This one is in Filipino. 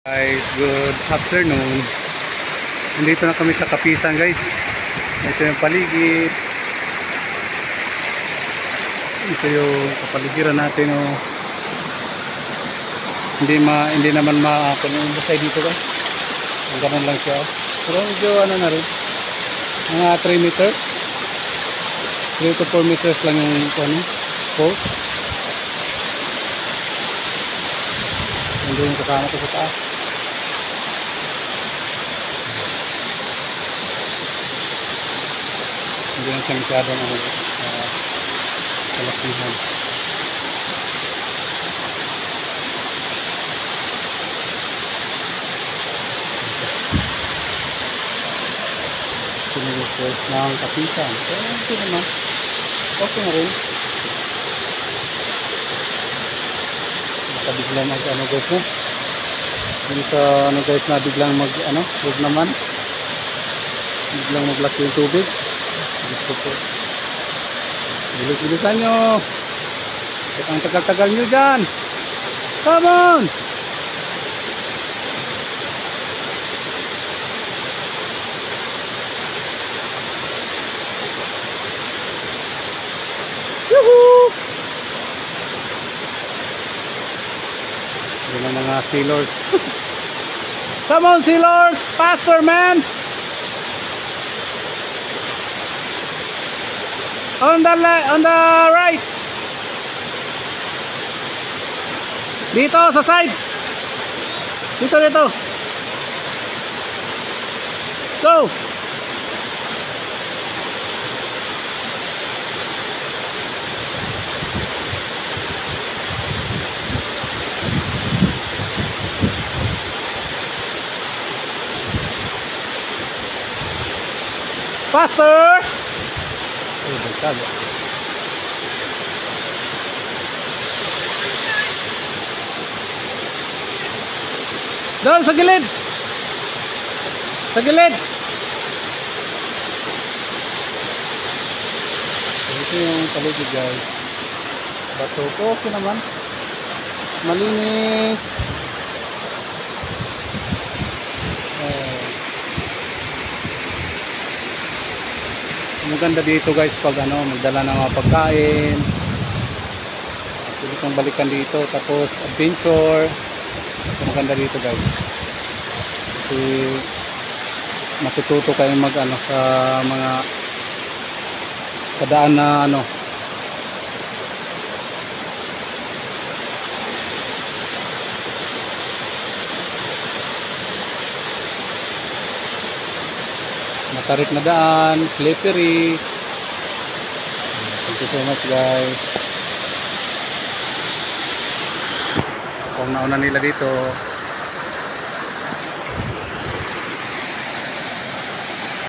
Guys, good afternoon. Nandito na kami sa Kapisan, guys. Ito yung paligid. Ito yung kapaligiran natin, oh. Hindi naman maakon yung busay dito, guys. Ang ganun lang siya, oh. Pero medyo ano na rin, mga 3 meters 3 to 4 meters lang yung ano, pole. Hindi yung kasama ko sa taas. Hindi lang siya masyado na kalakihan. Sinigos ng Kapisan. So, okay naman. Okay na rin. Biglang mag ano guys, no? Dito ano guys, na biglang mag ano, huwag naman. Biglang maglaki yung tubig. Gusto po. Bilis-bilisan nyo. Ang tagal-tagal nyo dyan. Come on! Yuhuu! Yan ang mga sailors. Come on sailors! Faster man! On the right. Dito sa side. Dito. Go. Faster. Doon sa gilid. Sa gilid. Ito yung paligid guys. Bato ko, okay naman. Malinis. Maganda dito guys pag ano, magdala ng mga pagkain. Pwede kang balikan dito, tapos adventure. Maganda dito guys. Kasi matututo kayo mag ano sa mga kadaan na ano. Matarik na daan, slippery. Thank you so much guys. Kung nauna nila dito.